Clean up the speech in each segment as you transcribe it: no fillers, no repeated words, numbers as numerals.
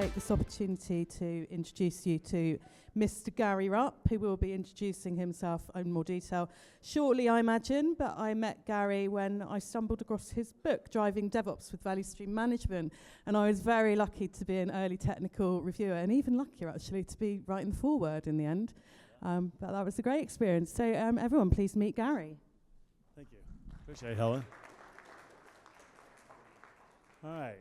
take this opportunity to introduce you to Mr. Gary Rupp, who will be introducing himself in more detail shortly, I imagine. But I met Gary when I stumbled across his book, Driving DevOps with Value Stream Management, and I was very lucky to be an early technical reviewer, and even luckier, actually, to be writing the foreword in the end. But that was a great experience. So everyone, please meet Gary. Thank you. Appreciate it, Helen. All right.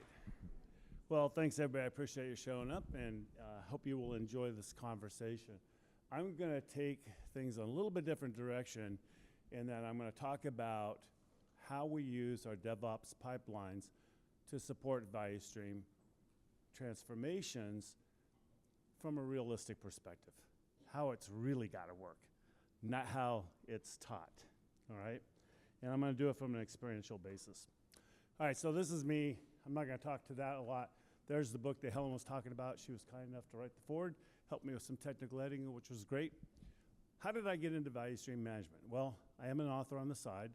Well, thanks, everybody. I appreciate you showing up, and hope you will enjoy this conversation. I'm going to take things in a little bit different direction, in that I'm going to talk about how we use our DevOps pipelines to support value stream transformations from a realistic perspective, how it's really got to work, not how it's taught, all right? And I'm going to do it from an experiential basis. All right, so this is me. I'm not going to talk to that a lot. There's the book that Helen was talking about. She was kind enough to write the foreword, helped me with some technical editing, which was great. How did I get into value stream management? Well, I am an author on the side.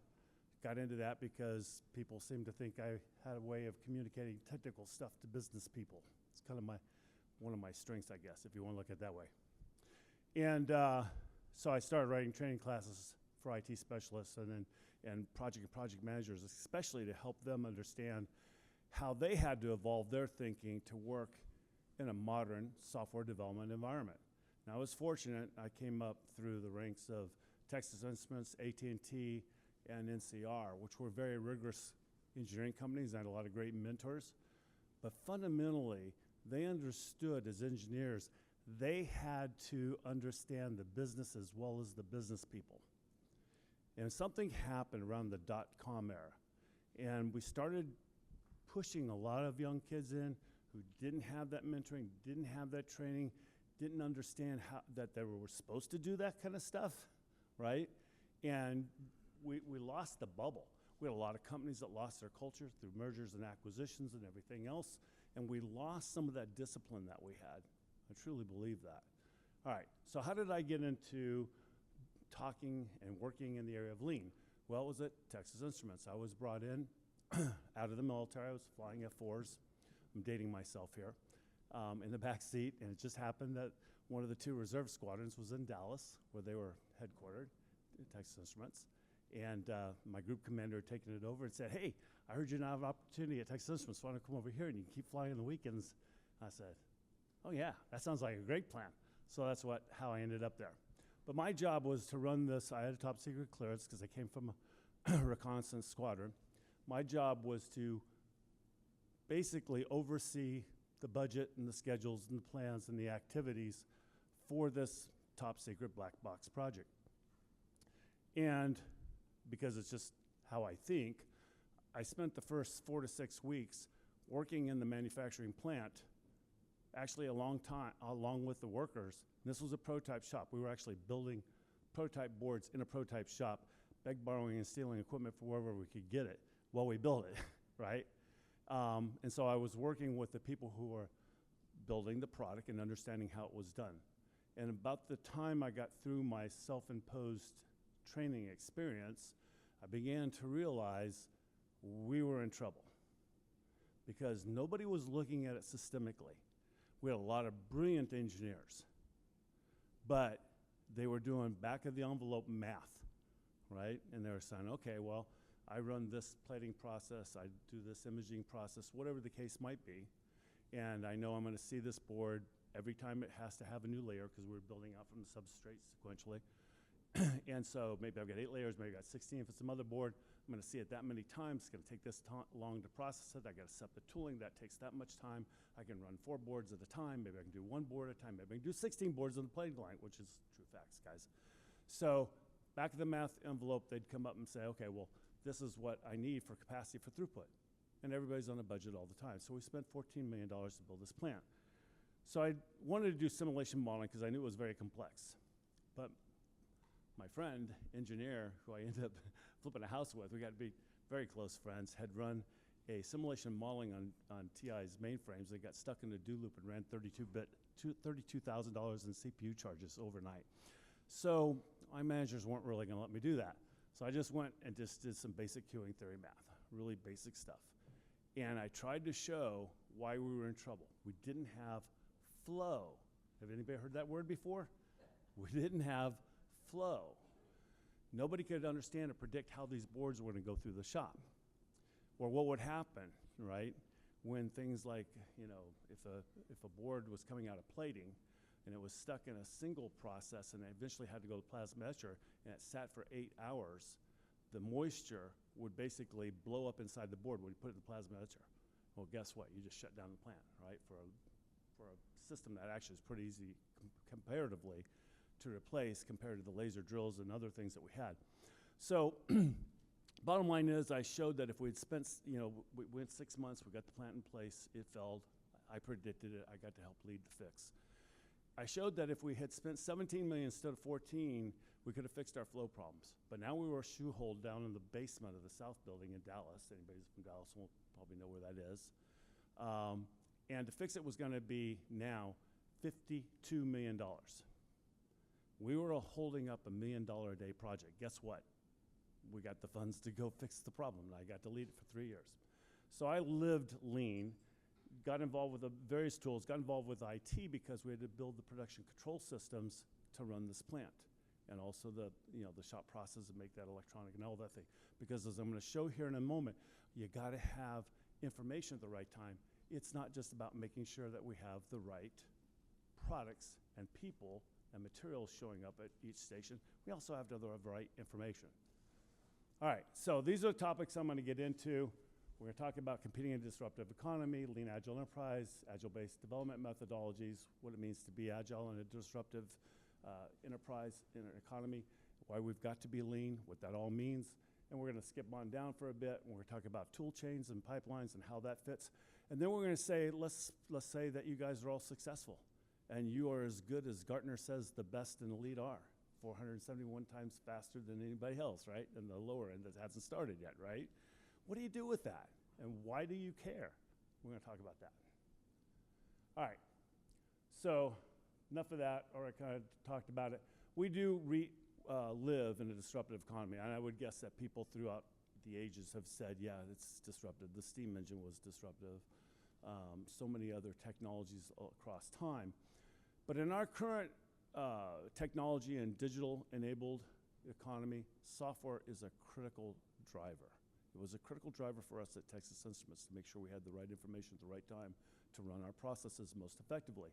Got into that because people seem to think I had a way of communicating technical stuff to business people. It's kind of one of my strengths, I guess, if you want to look at it that way. And so I started writing training classes for IT specialists and project managers, especially to help them understand how they had to evolve their thinking to work in a modern software development environment. Now, I was fortunate. I came up through the ranks of Texas Instruments, AT&T, and NCR, which were very rigorous engineering companies. I had a lot of great mentors. But fundamentally, they understood as engineers, they had to understand the business as well as the business people. And something happened around the .com era. And we started pushing a lot of young kids in who didn't have that mentoring, didn't have that training, didn't understand that they were supposed to do that kind of stuff, right? And we lost the bubble. We had a lot of companies that lost their culture through mergers and acquisitions and everything else, and we lost some of that discipline that we had. I truly believe that. All right, so how did I get into talking and working in the area of lean? Well, it was at Texas Instruments. I was brought in out of the military. I was flying F-4s. I'm dating myself here, in the back seat, and it just happened that one of the two reserve squadrons was in Dallas, where they were headquartered, Texas Instruments, and my group commander had taken it over and said, "Hey, I heard you now have an opportunity at Texas Instruments, so why don't you come over here and you can keep flying on the weekends?" I said, "Oh yeah, that sounds like a great plan." So that's how I ended up there. But my job was to run this. I had a top secret clearance because I came from a reconnaissance squadron. My job was to basically oversee the budget and the schedules and the plans and the activities for this top secret black box project. And because it's just how I think, I spent the first 4 to 6 weeks working in the manufacturing plant, actually along with the workers. And this was a prototype shop. We were actually building prototype boards in a prototype shop, borrowing and stealing equipment from wherever we could get it while we built it, right? And so I was working with the people who were building the product and understanding how it was done. And about the time I got through my self-imposed training experience, I began to realize we were in trouble because nobody was looking at it systemically. We had a lot of brilliant engineers, but they were doing back-of-the-envelope math, right? And they were saying, okay, well, I run this plating process, I do this imaging process, whatever the case might be, and I know I'm going to see this board every time it has to have a new layer because we're building out from the substrate sequentially. And so maybe I've got 8 layers, maybe I've got 16. If it's a motherboard, I'm going to see it that many times. It's going to take this long to process it. I got to set the tooling. That takes that much time. I can run 4 boards at a time. Maybe I can do 1 board at a time. Maybe I can do 16 boards on the plating line, which is true facts, guys. So back of the math envelope, they'd come up and say, okay, well, this is what I need for capacity for throughput. And everybody's on a budget all the time. So we spent $14 million to build this plant. So I wanted to do simulation modeling because I knew it was very complex. But my friend, engineer, who I ended up flipping a house with, we got to be very close friends, had run a simulation modeling on TI's mainframes. They got stuck in a do loop and ran $32,000 in CPU charges overnight. So my managers weren't really going to let me do that. So I just went and just did some basic queuing theory math, really basic stuff. And I tried to show why we were in trouble. We didn't have flow. Have anybody heard that word before? We didn't have flow. Nobody could understand or predict how these boards were going to go through the shop, or what would happen, right, when things like, if a board was coming out of plating and it was stuck in a single process and it eventually had to go to plasma etcher and it sat for 8 hours, the moisture would basically blow up inside the board when you put it in the plasma etcher. Well, guess what? You just shut down the plant, right, for a system that actually is pretty easy comparatively to replace compared to the laser drills and other things that we had. So bottom line is, I showed that if we'd spent, we went 6 months, we got the plant in place, it failed, I predicted it, I got to help lead the fix. I showed that if we had spent 17 million instead of 14, we could have fixed our flow problems. But now we were shoeholed down in the basement of the South Building in Dallas. Anybody from Dallas will probably know where that is. And to fix it was going to be now $52 million. We were holding up $1 million a day project. Guess what? We got the funds to go fix the problem, and I got to lead it for 3 years. So I lived lean, got involved with the various tools, got involved with IT because we had to build the production control systems to run this plant, and also the shop process and make that electronic and all that thing. Because as I'm going to show here in a moment, you got to have information at the right time. It's not just about making sure that we have the right products and people and materials showing up at each station. We also have to have the right information. All right, so these are the topics I'm going to get into. We're going to talk about competing in a disruptive economy, lean agile enterprise, agile-based development methodologies, what it means to be agile in a disruptive enterprise in an economy, why we've got to be lean, what that all means. And we're going to skip on down for a bit, and we're going to talk about tool chains and pipelines and how that fits. And then we're going to say, let's say that you guys are all successful, and you are as good as Gartner says the best in the lead are, 471 times faster than anybody else, right? And the lower end that hasn't started yet, right? What do you do with that? And why do you care? We're going to talk about that. All right. So enough of that, or I kind of talked about it. We do live in a disruptive economy, and I would guess that people throughout the ages have said, yeah, it's disruptive. The steam engine was disruptive. So many other technologies across time. But in our current technology and digital-enabled economy, software is a critical driver. It was a critical driver for us at Texas Instruments to make sure we had the right information at the right time to run our processes most effectively.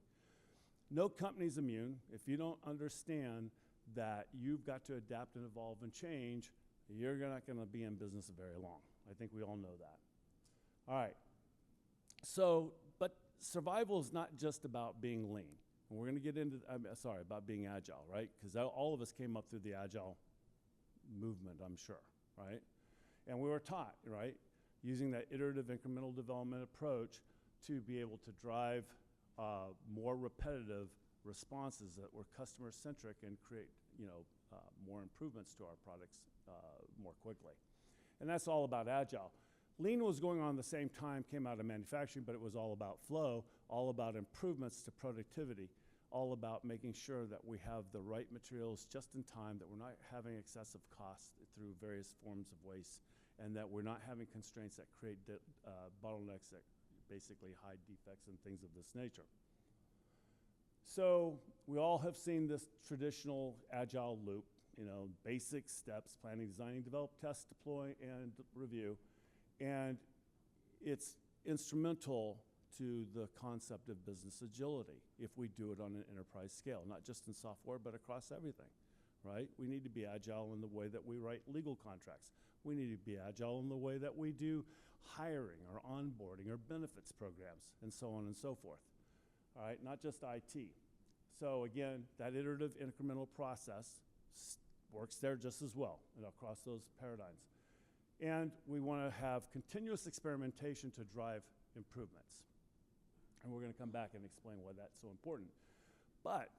No company's immune. If you don't understand that you've got to adapt and evolve and change, you're not going to be in business very long. I think we all know that. All right. So, but survival is not just about being lean. And we're going to get into, about being agile, right? Because all of us came up through the agile movement, I'm sure, right? And we were taught, right, using that iterative incremental development approach to be able to drive more repetitive responses that were customer-centric and create, more improvements to our products more quickly. And that's all about agile. Lean was going on at the same time, came out of manufacturing, but it was all about flow, all about improvements to productivity, all about making sure that we have the right materials just in time, that we're not having excessive costs through various forms of waste, and that we're not having constraints that create bottlenecks that basically hide defects and things of this nature. So we all have seen this traditional agile loop, basic steps: planning, designing, develop, test, deploy, and review. And it's instrumental to the concept of business agility if we do it on an enterprise scale, not just in software, but across everything, right? We need to be agile in the way that we write legal contracts. We need to be agile in the way that we do hiring or onboarding or benefits programs, and so on and so forth, all right? Not just IT. So again, that iterative incremental process works there just as well across those paradigms. And we want to have continuous experimentation to drive improvements. And we're going to come back and explain why that's so important. But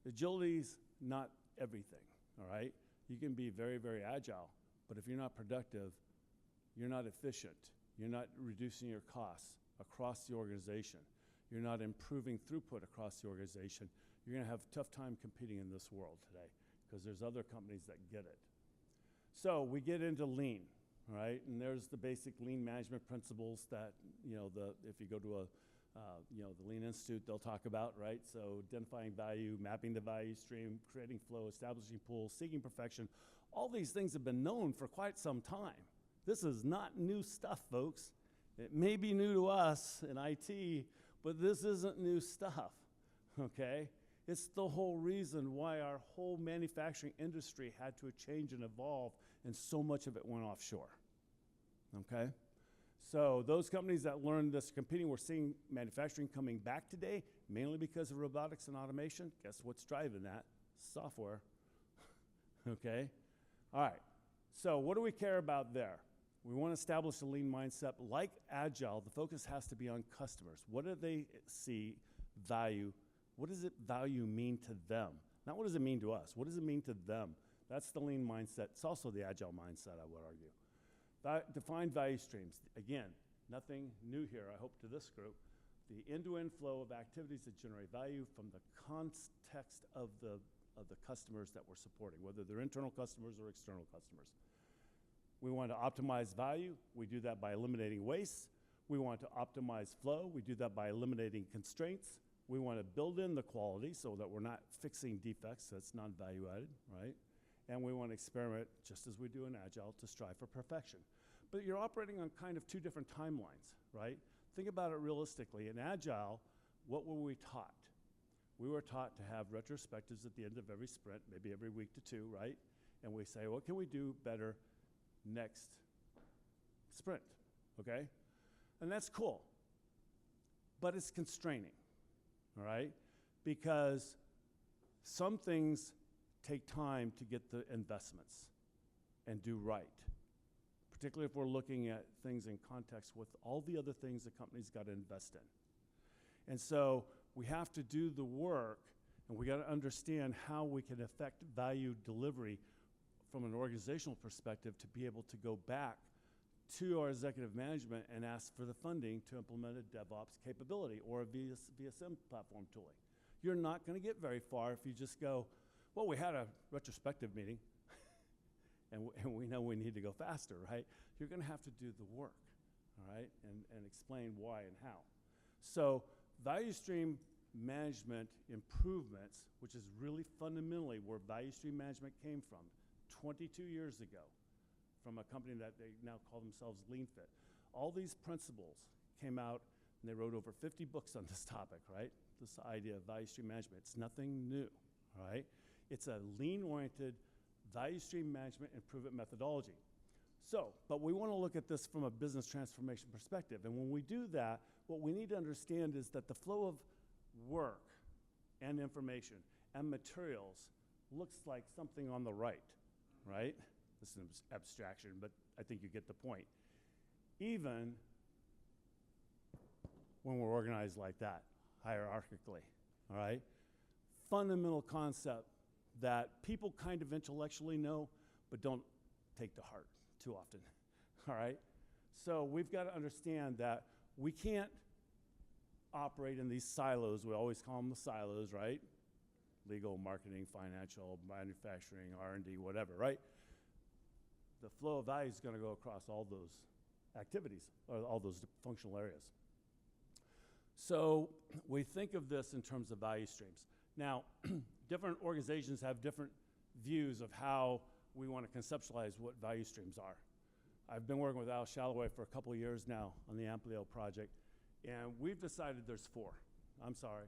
agility's not everything, all right? You can be very, very agile, but if you're not productive, you're not efficient, you're not reducing your costs across the organization, you're not improving throughput across the organization, you're going to have a tough time competing in this world today because there's other companies that get it. So we get into lean. All right, and there's the basic lean management principles that, if you go to The Lean Institute they'll talk about, right? So identifying value, mapping the value stream, creating flow, establishing pools, seeking perfection. All these things have been known for quite some time. This is not new stuff, folks. It may be new to us in IT, but this isn't new stuff, okay? It's the whole reason why our whole manufacturing industry had to change and evolve, and so much of it went offshore, okay? So those companies that learned this competing, we're seeing manufacturing coming back today, mainly because of robotics and automation. Guess what's driving that? Software, okay? All right, so what do we care about there? We want to establish a lean mindset. Like Agile, the focus has to be on customers. What do they see value? What does value mean to them? Not what does it mean to us. What does it mean to them? That's the lean mindset. It's also the Agile mindset, I would argue. Define value streams. Again, nothing new here, I hope, to this group. The end-to-end flow of activities that generate value from the context of the customers that we're supporting, whether they're internal customers or external customers. We want to optimize value. We do that by eliminating waste. We want to optimize flow. We do that by eliminating constraints. We want to build in the quality so that we're not fixing defects. That's non-value added, right? And we want to experiment, just as we do in Agile, to strive for perfection. But you're operating on kind of two different timelines, right? Think about it realistically. In Agile, what were we taught? We were taught to have retrospectives at the end of every sprint, maybe every week to two, right? And we say, what can we do better next sprint, okay? And that's cool, but it's constraining, all right? Because some things take time to get the investments and do right, particularly if we're looking at things in context with all the other things the company's got to invest in. And so we have to do the work, and we got to understand how we can affect value delivery from an organizational perspective to be able to go back to our executive management and ask for the funding to implement a DevOps capability or a VSM platform tooling. You're not going to get very far if you just go, well, we had a retrospective meeting, and we know we need to go faster, right? You're going to have to do the work, all right, and explain why and how. So value stream management improvements, which is really fundamentally where value stream management came from, 22 years ago, from a company that they now call themselves LeanFit. All these principles came out, and they wrote over 50 books on this topic, right? This idea of value stream management. It's nothing new, all right? It's a lean-oriented value stream management improvement methodology. So, but we want to look at this from a business transformation perspective. And when we do that, what we need to understand is that the flow of work and information and materials looks like something on the right, right? This is an abstraction, but I think you get the point. Even when we're organized like that, hierarchically, all right? Fundamental concept that people kind of intellectually know, but don't take to heart too often, all right? So we've got to understand that we can't operate in these silos. We always call them the silos, right? Legal, marketing, financial, manufacturing, R&D, whatever, right? The flow of value is going to go across all those activities, or all those functional areas. So we think of this in terms of value streams. Now, different organizations have different views of how we want to conceptualize what value streams are. I've been working with Al Shalloway for a couple of years now on the Amplio project, and we've decided there's 4. I'm sorry.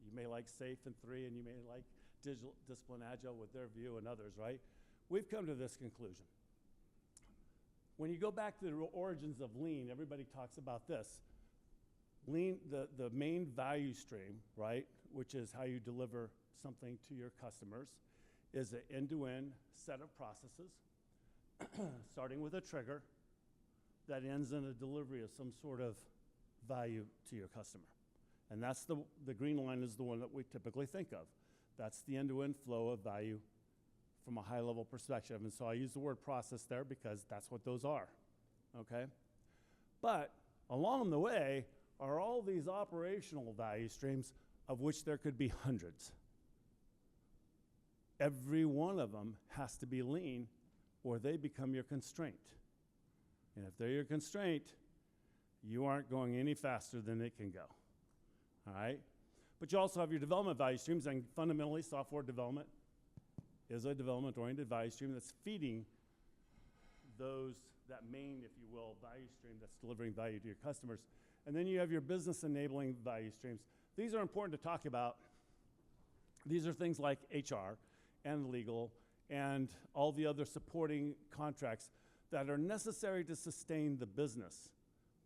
You may like SAFe and 3, and you may like digital discipline agile with their view and others, right? We've come to this conclusion. When you go back to the origins of lean, everybody talks about this. Lean, the main value stream, right, which is how you deliver something to your customers, is an end-to-end set of processes, starting with a trigger that ends in a delivery of some sort of value to your customer. And that's the green line is the one that we typically think of. That's the end-to-end flow of value from a high-level perspective. And so I use the word process there because that's what those are, okay? But along the way are all these operational value streams, of which there could be hundreds. Every one of them has to be lean, or they become your constraint. And if they're your constraint, you aren't going any faster than it can go, all right? But you also have your development value streams, and fundamentally, software development is a development-oriented value stream that's feeding that main, if you will, value stream that's delivering value to your customers. And then you have your business-enabling value streams. These are important to talk about. These are things like HR and legal and all the other supporting contracts that are necessary to sustain the business,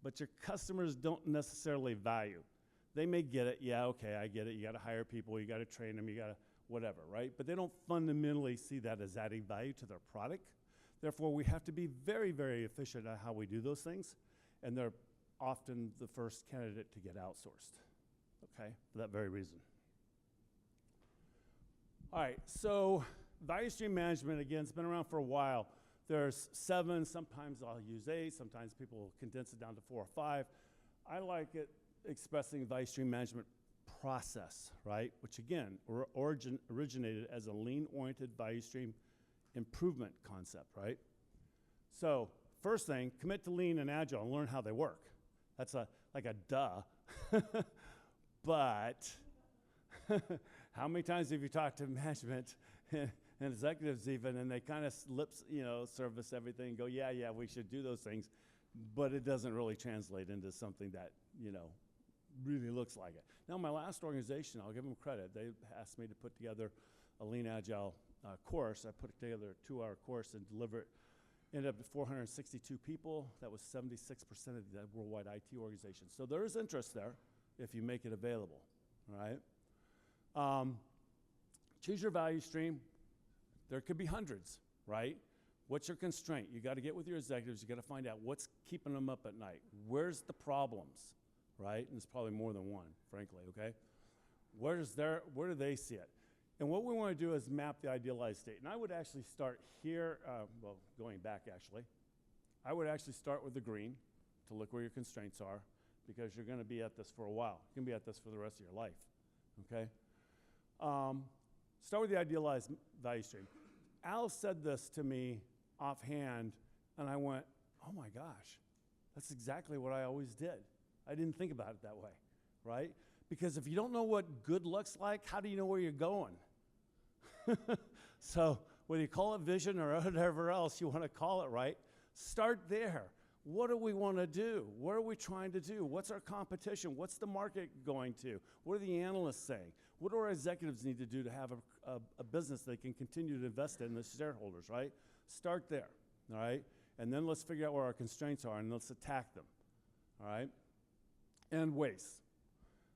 but your customers don't necessarily value. They may get it, yeah, okay, I get it, you gotta hire people, you gotta train them, you gotta whatever, right? But they don't fundamentally see that as adding value to their product. Therefore, we have to be very, very efficient at how we do those things, and they're often the first candidate to get outsourced, okay, for that very reason. All right, so value stream management, again, it's been around for a while. There's 7, sometimes I'll use 8, sometimes people will condense it down to 4 or 5. I like it expressing value stream management process, right? Which again, originated as a lean-oriented value stream improvement concept, right? So first thing, commit to lean and agile and learn how they work. That's like a duh. But how many times have you talked to management and executives even, and they kind of service everything and go, yeah, we should do those things, but it doesn't really translate into something that, really looks like it. Now, my last organization, I'll give them credit. They asked me to put together a lean agile course. I put together a 2-hour course and deliver it. Ended up at 462 people. That was 76% of the worldwide IT organization. So there is interest there if you make it available, all right? Choose your value stream. There could be hundreds, right? What's your constraint? You got to get with your executives. You got to find out what's keeping them up at night. Where's the problems, right? And there's probably more than one, frankly, okay? Where do they see it? And what we want to do is map the idealized state. And I would actually start here, going back actually. I would actually start with the green to look where your constraints are, because you're going to be at this for a while. You're going to be at this for the rest of your life, okay? Start with the idealized value stream. Al said this to me offhand, and I went, oh my gosh, that's exactly what I always did. I didn't think about it that way, right? Because if you don't know what good looks like, how do you know where you're going? So whether you call it vision or whatever else you want to call it, right? Start there. What do we want to do? What are we trying to do? What's our competition? What's the market going to? What are the analysts saying? What do our executives need to do to have a business they can continue to invest in, the shareholders, right? Start there, all right? And then let's figure out where our constraints are and let's attack them, all right? And waste.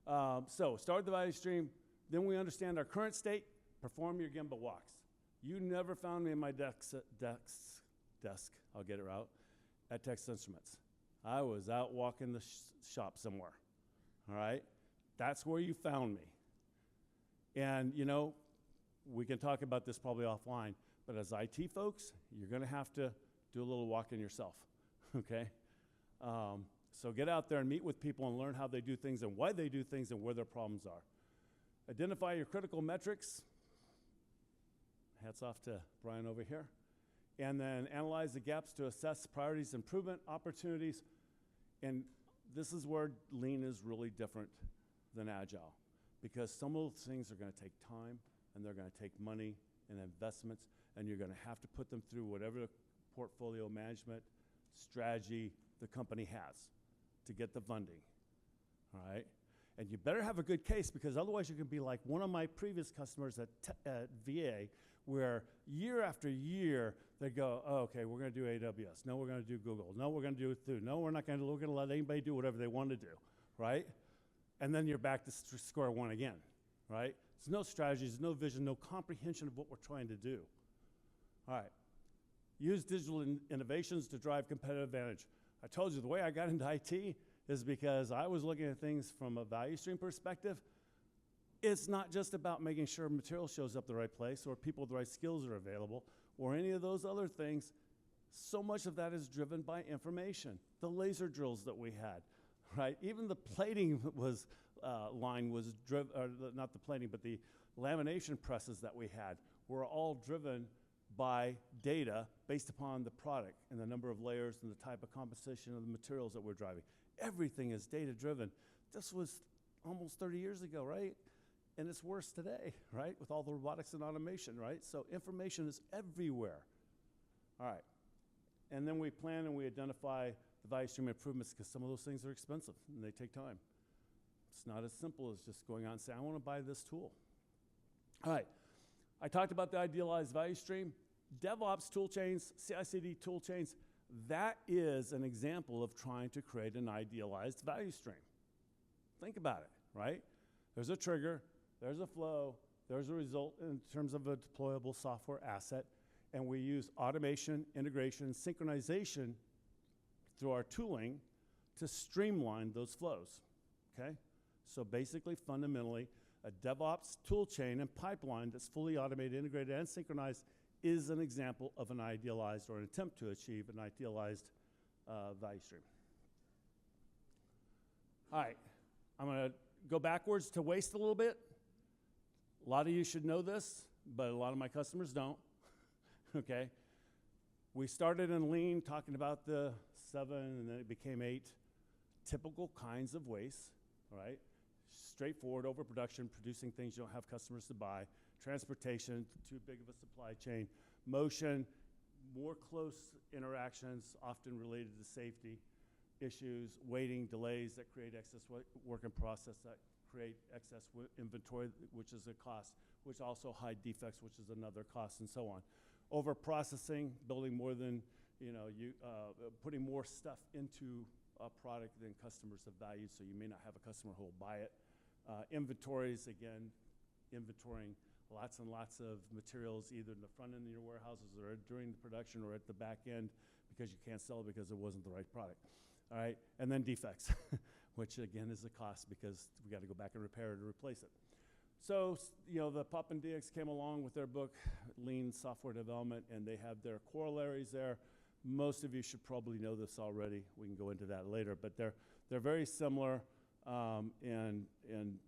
So start the value stream, then we understand our current state, perform your Gemba walks. You never found me in my desk, I'll get it out, at Texas Instruments. I was out walking the shop somewhere, all right? That's where you found me. And we can talk about this probably offline, but as IT folks, you're gonna have to do a little walking yourself, okay? So get out there and meet with people and learn how they do things and why they do things and where their problems are. Identify your critical metrics. Hats off to Brian over here. And then analyze the gaps to assess priorities, improvement opportunities. And this is where lean is really different than agile, because some of those things are going to take time and they're going to take money and investments, and you're going to have to put them through whatever portfolio management strategy the company has to get the funding, all right? And you better have a good case, because otherwise you can be like one of my previous customers at VA, where year after year they go, oh, okay, we're going to do AWS. No, we're going to do Google. No, we're going to do it through. No, we're not going to. We're going to let anybody do whatever they want to do, right? And then you're back to square one again, right? There's no strategies, no vision, no comprehension of what we're trying to do. All right. Use digital innovations to drive competitive advantage. I told you the way I got into IT is because I was looking at things from a value stream perspective. It's not just about making sure material shows up the right place or people with the right skills are available or any of those other things. So much of that is driven by information. The laser drills that we had, right? Even the plating line was driven, or not the plating, but the lamination presses that we had were all driven by data based upon the product and the number of layers and the type of composition of the materials that we're driving. Everything is data driven. This was almost 30 years ago, right? And it's worse today, right? With all the robotics and automation, right? So information is everywhere. All right. And then we plan and we identify the value stream improvements because some of those things are expensive and they take time. It's not as simple as just going out and saying, I want to buy this tool. All right. I talked about the idealized value stream. DevOps tool chains, CI/CD tool chains, that is an example of trying to create an idealized value stream. Think about it, right? There's a trigger, there's a flow, there's a result in terms of a deployable software asset, and we use automation, integration, synchronization through our tooling to streamline those flows, okay? So basically, fundamentally, a DevOps tool chain and pipeline that's fully automated, integrated, and synchronized is an example of an idealized or an attempt to achieve an idealized value stream. All right, I'm gonna go backwards to waste a little bit. A lot of you should know this, but a lot of my customers don't, okay? We started in Lean talking about the 7, and then it became 8 typical kinds of waste, right? Straightforward overproduction, producing things you don't have customers to buy, transportation, too big of a supply chain, motion, more close interactions, often related to safety issues, waiting, delays that create excess work in process, that create excess inventory, which is a cost, which also hide defects, which is another cost, and so on. Over processing, building more than, putting more stuff into a product than customers have valued, so you may not have a customer who will buy it. Inventories, again, inventorying lots and lots of materials, either in the front end of your warehouses or during the production or at the back end, because you can't sell it because it wasn't the right product. All right, and then defects, which again is a cost because we got to go back and repair it or replace it. So, the Pup and DX came along with their book, Lean Software Development, and they have their corollaries there. Most of you should probably know this already. We can go into that later, but they're very similar, and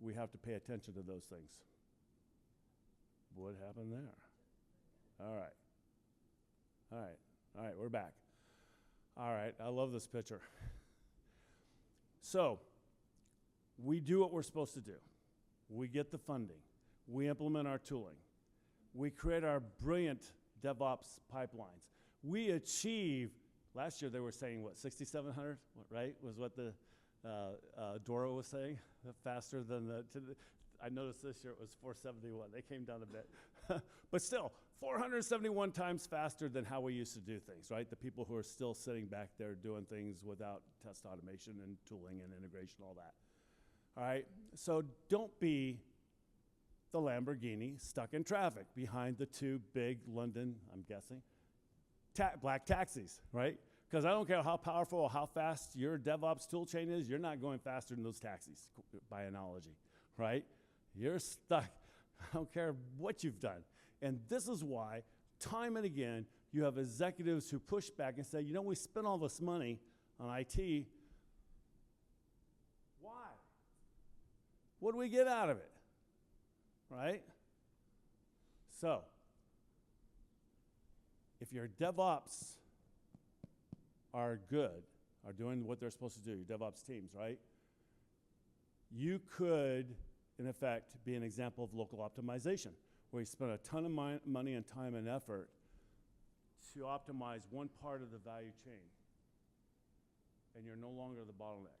we have to pay attention to those things. What happened there? All right, we're back. All right, I love this picture. So, we do what we're supposed to do. We get the funding. We implement our tooling. We create our brilliant DevOps pipelines. We achieve, last year they were saying, what, 6,700, right? Was what the Dora was saying, faster than I noticed this year it was 471. They came down a bit. But still, 471 times faster than how we used to do things, right? The people who are still sitting back there doing things without test automation and tooling and integration, all that. All right, so don't be the Lamborghini stuck in traffic behind the 2 big London, I'm guessing, black taxis, right? Because I don't care how powerful or how fast your DevOps tool chain is, you're not going faster than those taxis, by analogy, right? You're stuck. I don't care what you've done. And this is why, time and again, you have executives who push back and say, we spent all this money on IT. Why? What do we get out of it? Right? So, if your DevOps are good, are doing what they're supposed to do, your DevOps teams, right? You could, in effect, be an example of local optimization, where you spend a ton of money and time and effort to optimize one part of the value chain, and you're no longer the bottleneck.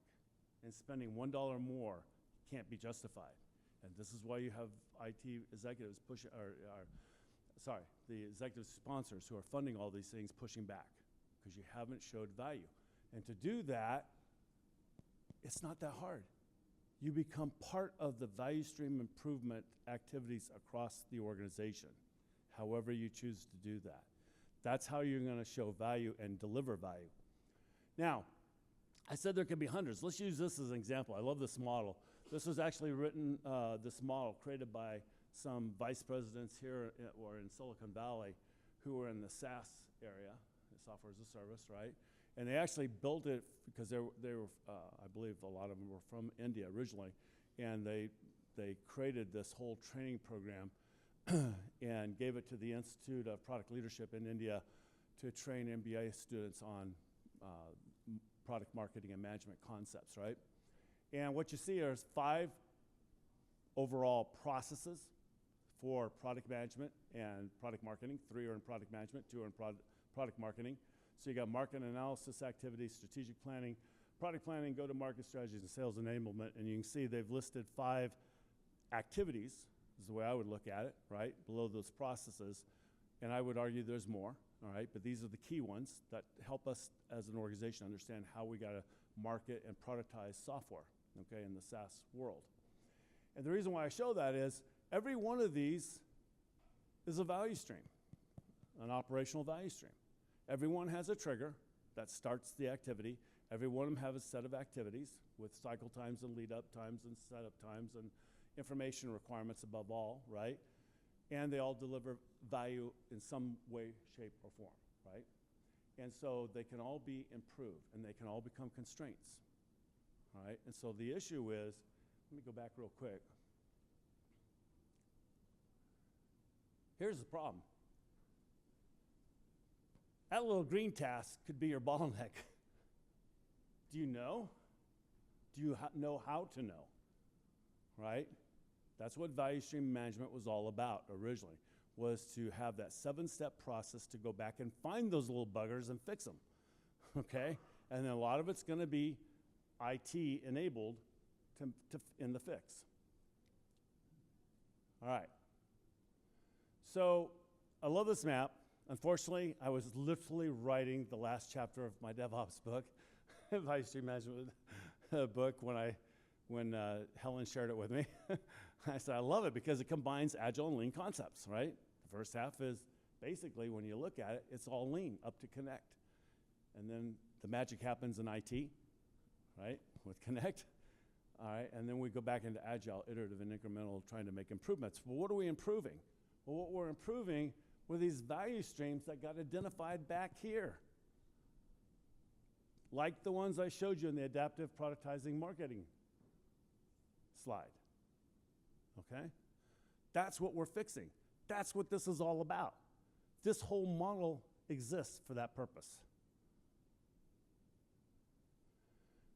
And spending $1 more can't be justified. And this is why you have IT executives the executive sponsors who are funding all these things pushing back, because you haven't showed value. And to do that, it's not that hard. You become part of the value stream improvement activities across the organization, however you choose to do that. That's how you're going to show value and deliver value. Now, I said there could be hundreds. Let's use this as an example. I love this model. This was actually written, this model created by some vice presidents here or in Silicon Valley who were in the SaaS area, software as a service, right? And they actually built it because they were I believe a lot of them were from India originally, and they created this whole training program and gave it to the Institute of Product Leadership in India to train MBA students on product marketing and management concepts, right? And what you see are 5 overall processes for product management and product marketing. 3 are in product management, 2 are in product marketing. So you got market analysis activities, strategic planning, product planning, go-to-market strategies, and sales enablement. And you can see they've listed 5 activities, is the way I would look at it, right, below those processes. And I would argue there's more, all right? But these are the key ones that help us as an organization understand how we got to market and productize software, okay, in the SaaS world. And the reason why I show that is every one of these is a value stream, an operational value stream. Every one has a trigger that starts the activity. Every one of them have a set of activities with cycle times and lead up times and setup times and information requirements above all, right? And they all deliver value in some way, shape, or form, right? And so they can all be improved and they can all become constraints, all right? And so the issue is, let me go back real quick. Here's the problem. That little green task could be your bottleneck. Do you know? Do you know how to know? Right? That's what value stream management was all about originally, was to have that 7-step process to go back and find those little buggers and fix them, okay? And then a lot of it's going to be IT enabled in the fix. All right. So I love this map. Unfortunately, I was literally writing the last chapter of my DevOps book, value stream management book, when Helen shared it with me. I said, I love it because it combines agile and lean concepts, right? The first half is basically, when you look at it, it's all lean up to connect. And then the magic happens in IT, right, with connect. All right, and then we go back into agile, iterative, and incremental, trying to make improvements. Well, what are we improving? Well, what we're improving were these value streams that got identified back here, like the ones I showed you in the adaptive productizing marketing slide. Okay? That's what we're fixing. That's what this is all about. This whole model exists for that purpose.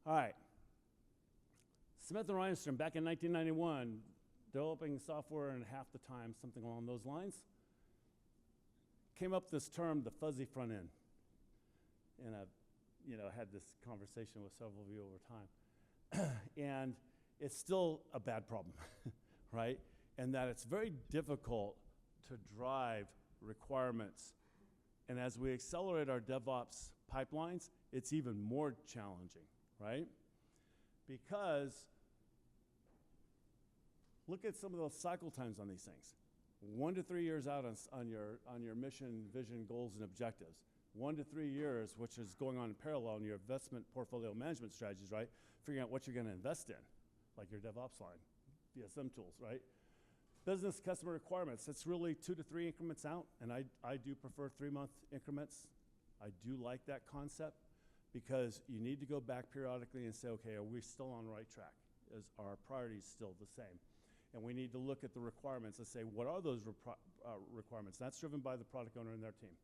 All right. Smith and Reinstrom, back in 1991, developing software in half the time, something along those lines, came up with this term, the fuzzy front end. And I had this conversation with several of you over time. And it's still a bad problem, right? And that it's very difficult to drive requirements. And as we accelerate our DevOps pipelines, it's even more challenging, right? Because look at some of those cycle times on these things. 1 to 3 years out on your mission, vision, goals, and objectives. 1 to 3 years, which is going on in parallel in your investment portfolio management strategies, right? Figuring out what you're going to invest in, like your DevOps line, DSM tools, right? Business customer requirements, it's really 2 to 3 increments out, and I do prefer 3-month increments. I do like that concept because you need to go back periodically and say, okay, are we still on the right track? Is our priorities still the same? And we need to look at the requirements and say, what are those requirements? That's driven by the product owner and their team.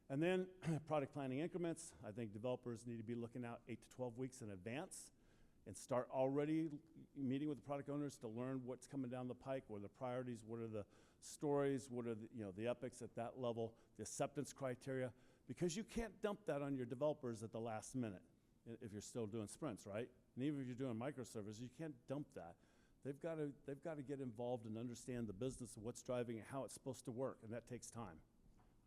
And then product planning increments. I think developers need to be looking out 8 to 12 weeks in advance and start already meeting with the product owners to learn what's coming down the pike, what are the priorities, what are the stories, what are the epics at that level, the acceptance criteria, because you can't dump that on your developers at the last minute if you're still doing sprints, right? And even if you're doing microservices, you can't dump that. They've got to get involved and understand the business and what's driving it, how it's supposed to work, and that takes time,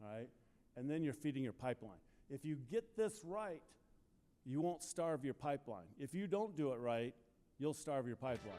all right? And then you're feeding your pipeline. If you get this right, you won't starve your pipeline. If you don't do it right, you'll starve your pipeline.